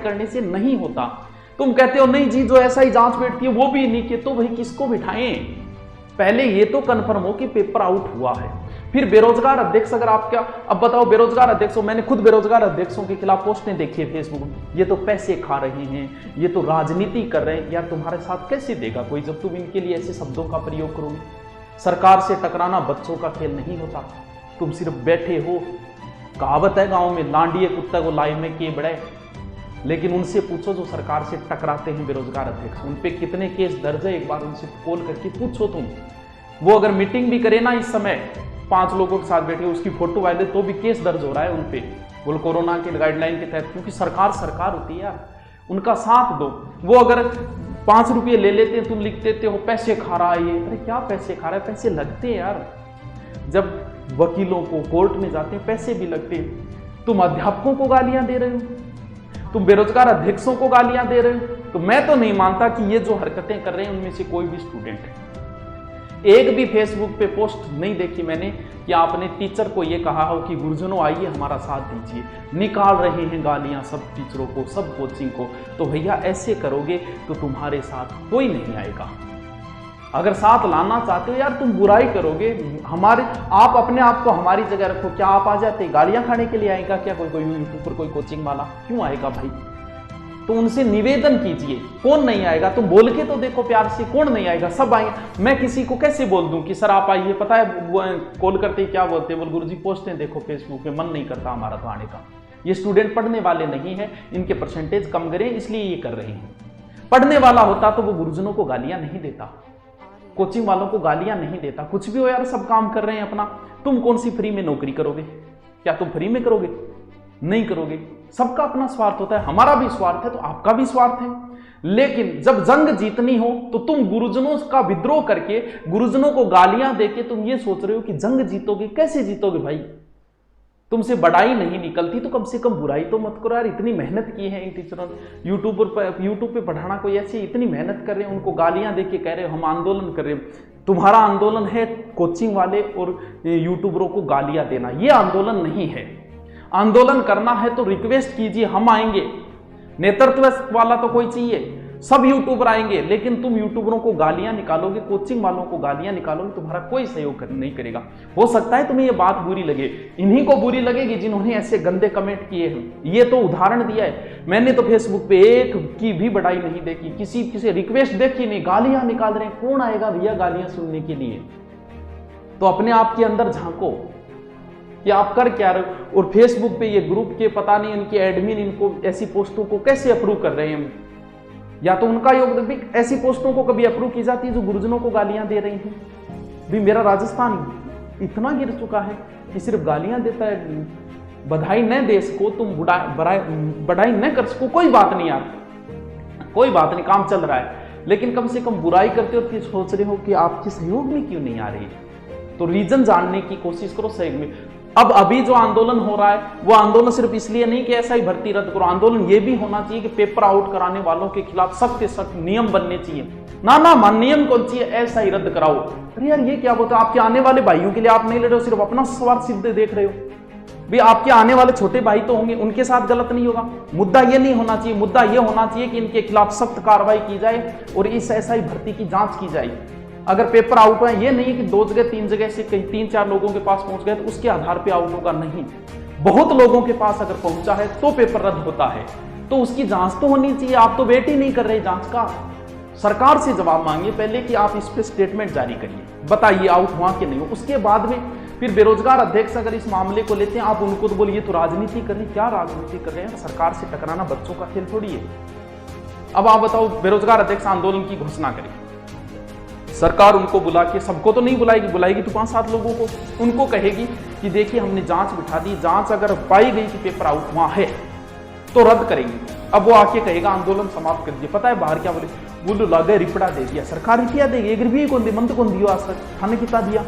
करने से नहीं होता। तुम कहते हो नहीं जी जो ऐसा ही जांच बैठती है वो भी नहीं किए, तो भाई किसको बिठाएं? पहले ये तो कंफर्म हो कि पेपर आउट हुआ है। फिर बेरोजगार अध्यक्ष, अगर आप क्या, अब बताओ बेरोजगार अध्यक्षों, मैंने खुद बेरोजगार अध्यक्षों के खिलाफ पोस्टें देखी है फेसबुक में, ये तो पैसे खा रहे हैं, ये तो राजनीति कर रहे हैं। यार तुम्हारे साथ कैसे देगा कोई जब तुम इनके लिए ऐसे शब्दों का प्रयोग करोगे? सरकार से टकराना बच्चों का खेल नहीं होता, तुम सिर्फ बैठे हो। कहावत है गांव में, लांडिये कुत्ता को लाई में के बड़े। लेकिन उनसे पूछो जो सरकार से टकराते हैं बेरोजगार अध्यक्ष, उन पे कितने केस दर्ज है, एक बार उनसे कॉल करके पूछो तुम। वो अगर मीटिंग भी करे ना इस समय 5 लोगों के साथ बैठे, उसकी फोटो वायरल, तो भी केस दर्ज हो रहा है उन पे, बोल कोरोना के गाइडलाइन के तहत, क्योंकि सरकार होती है यार, उनका साथ दो। वो अगर 5 रुपये ले लेते हैं, तुम लिख देते हो पैसे खा रहा है ये। अरे क्या पैसे खा रहा है? पैसे लगते हैं यार, जब वकीलों को कोर्ट में जाते हैं पैसे भी लगते हैं। तुम अध्यापकों को गालियां दे रहे हो, तुम बेरोजगार अध्यक्षों को गालियां दे रहे हो। तो मैं तो नहीं मानता कि ये जो हरकतें कर रहे हैं उनमें से कोई भी स्टूडेंट है। एक भी फेसबुक पे पोस्ट नहीं देखी मैंने कि आपने टीचर को ये कहा हो कि गुरुजनों आइए हमारा साथ दीजिए। निकाल रहे हैं गालियां सब टीचरों को, सब कोचिंग को। तो भैया ऐसे करोगे तो तुम्हारे साथ कोई नहीं आएगा। अगर साथ लाना चाहते हो यार, तुम बुराई करोगे हमारे, आप अपने आप को हमारी जगह रखो। क्या आप आ जाते गालियां खाने के लिए? आएगा क्या कोई यूट्यूब पर कोई कोचिंग वाला? क्यों आएगा भाई? तो उनसे निवेदन कीजिए, कौन नहीं आएगा? तुम बोल के तो देखो प्यार से, कौन नहीं आएगा? सब आएंगे। मैं किसी को कैसे बोल दूं कि सर आप आइए? पता है कॉल करते ही क्या बोलते हैं, बोल गुरुजी पोस्टें देखो फेसबुक पे, मन नहीं करता हमारा तो आने का। ये स्टूडेंट पढ़ने वाले नहीं है, इनके परसेंटेज कम करें इसलिए ये कर रहे हैं। पढ़ने वाला होता तो वो गुरुजनों को गालियां नहीं देता, कोचिंग वालों को गालियां नहीं देता। कुछ भी हो यार, सब काम कर रहे हैं अपना। तुम कौन सी फ्री में नौकरी करोगे? क्या तुम फ्री में करोगे? नहीं करोगे। सबका अपना स्वार्थ होता है, हमारा भी स्वार्थ है तो आपका भी स्वार्थ है। लेकिन जब जंग जीतनी हो तो तुम गुरुजनों का विद्रोह करके, गुरुजनों को गालियां देके तुम ये सोच रहे हो कि जंग जीतोगे। कैसे जीतोगे भाई? तुमसे बड़ाई नहीं निकलती तो कम से कम बुराई तो मत करो यार। इतनी मेहनत की है इन टीचरों ने, यूट्यूब पे पढ़ाना, कोई ऐसी इतनी मेहनत कर रहे हैं, उनको गालियां देके कह रहे हो हम आंदोलन कर रहे हैं। तुम्हारा आंदोलन है कोचिंग वाले और यूट्यूबरों को गालियां देना, ये आंदोलन नहीं है। आंदोलन करना है तो रिक्वेस्ट कीजिए, हम आएंगे। नेतृत्व वाला तो कोई चाहिए, सब यूट्यूबर आएंगे। लेकिन तुम यूट्यूबरों को गालियां निकालोगे, कोचिंग वालों को गालियां निकालोगे, तुम्हारा कोई सहयोग नहीं करेगा। हो सकता है तुम्हें ये बात बुरी लगे, इन्हीं को बुरी लगेगी जिन्होंने ऐसे गंदे कमेंट किए हैं। ये तो उदाहरण दिया है मैंने, तो फेसबुक पे एक की भी बड़ाई नहीं देखी, किसी रिक्वेस्ट देखी नहीं, गालियां निकाल रहे हैं। कौन आएगा भैया गालियां सुनने के लिए? तो अपने आप के अंदर झांको कि आप कर क्या रहे हो। और फेसबुक पे ये ग्रुप के पता नहीं इनके एडमिन इनको ऐसी पोस्टों को कैसे अप्रूव कर रहे हैं, या तो उनका योगदान भी। ऐसी पोस्टों को कभी अप्रूव की जाती है जो गुरुजनों को गालियां दे रही हैं? भी मेरा राजस्थान इतना गिर चुका है कि सिर्फ गालियां देता है। बधाई न देश को तुम बढ़ाई न कर सको, कोई बात नहीं यार, कोई बात नहीं, काम चल रहा है। लेकिन कम से कम बुराई करते हो फिर सोच रहे हो कि आपके सहयोग में क्यों नहीं आ रही। तो रीजन जानने की कोशिश करो सहयोग में। अब अभी जो आंदोलन हो रहा है वो आंदोलन सिर्फ इसलिए नहीं कि ऐसा ही भर्ती रद्द करो, आंदोलन ये भी होना चाहिए कि पेपर आउट कराने वालों के खिलाफ सख्त से सख्त नियम बनने चाहिए। ना नियम कौन चाहिए, ऐसा ही रद्द कराओ। अरे यार ये क्या बोलते हो? आपके आने वाले भाइयों के लिए आप नहीं लड़ रहे हो, सिर्फ अपना स्वार्थ सिद्ध देख रहे हो। भी आपके आने वाले छोटे भाई तो होंगे, उनके साथ गलत नहीं होगा। मुद्दा ये नहीं होना चाहिए, मुद्दा ये होना चाहिए कि इनके खिलाफ सख्त कार्रवाई की जाए और इस ऐसा ही भर्ती की जांच की जाए। अगर पेपर आउट है, ये नहीं कि 2 जगह 3 जगह से कहीं 3-4 लोगों के पास पहुंच गए तो उसके आधार पे आउट होगा, नहीं। बहुत लोगों के पास अगर पहुंचा है तो पेपर रद्द होता है, तो उसकी जांच तो होनी चाहिए। आप तो वेट ही नहीं कर रहे जांच का। सरकार से जवाब मांगिए पहले कि आप इस पे स्टेटमेंट जारी करिए, बताइए आउट हुआ कि नहीं हो। उसके बाद में फिर बेरोजगार अध्यक्ष अगर इस मामले को लेते हैं, आप उनको तो बोलिए तो राजनीति कर रहे हैं। क्या राजनीति कर रहे हैं? सरकार से टकराना बच्चों का खेल थोड़ी है। अब आप बताओ, बेरोजगार अध्यक्ष आंदोलन की घोषणा करें, सरकार उनको बुला के, सबको तो नहीं बुलाएगी तो 5-7 लोगों को, उनको कहेगी कि देखिए हमने जांच बिठा दी, जांच अगर पाई गई कि पेपर आउट हुआ है तो रद्द करेंगे। अब वो आके कहेगा आंदोलन समाप्त कर दिया। पता है बाहर क्या बोले? बोलो लागे रिपड़ा दे दिया, सरकार रिपया देगी, एक रुपये कौन दी, मंद कौन दियो, आज तक खाने कितना दिया,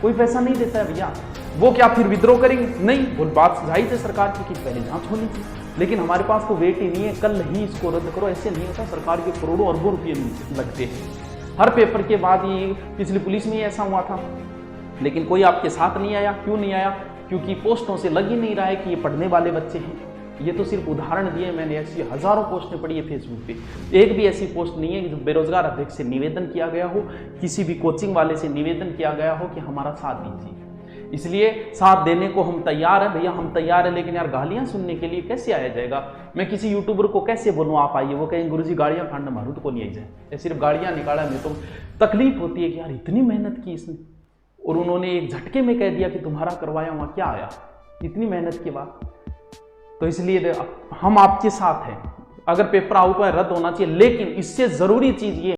कोई पैसा नहीं देता है भैया। वो क्या फिर विद्रोह करेंगे? नहीं, वो बात सुझाई थी सरकार की कि पहले जांच होनी थी, लेकिन हमारे पास तो वेट ही नहीं है, कल ही इसको रद्द करो। ऐसे नहीं होता, सरकार के करोड़ों अरबों रुपये लगते हैं हर पेपर के बाद। ये पिछली पुलिस में ऐसा हुआ था, लेकिन कोई आपके साथ नहीं आया। क्यों नहीं आया? क्योंकि पोस्टों से लग ही नहीं रहा है कि ये पढ़ने वाले बच्चे हैं। ये तो सिर्फ उदाहरण दिए मैंने, ऐसी हजारों पोस्टें पड़ी है फेसबुक पे। एक भी ऐसी पोस्ट नहीं है कि जो बेरोजगार अध्यक्ष से निवेदन किया गया हो, किसी भी कोचिंग वाले से निवेदन किया गया हो कि हमारा साथ दीजिए। इसलिए साथ देने को हम तैयार हैं भैया, हम तैयार हैं, लेकिन यार गालियां सुनने के लिए कैसे आया जाएगा? मैं किसी यूट्यूबर को कैसे बोलूँ आप आइए, वो कहेंगे गुरुजी गाड़ियां फाड़ना मारू तो को नहीं आई जाए, या सिर्फ गाड़ियां निकाला। मैं तो तकलीफ होती है कि यार इतनी मेहनत की इसने और उन्होंने एक झटके में कह दिया कि तुम्हारा करवाया हुआ क्या आया इतनी मेहनत के बाद। तो इसलिए हम आपके साथ हैं, अगर पेपर आउट है रद्द होना चाहिए, लेकिन इससे जरूरी चीज ये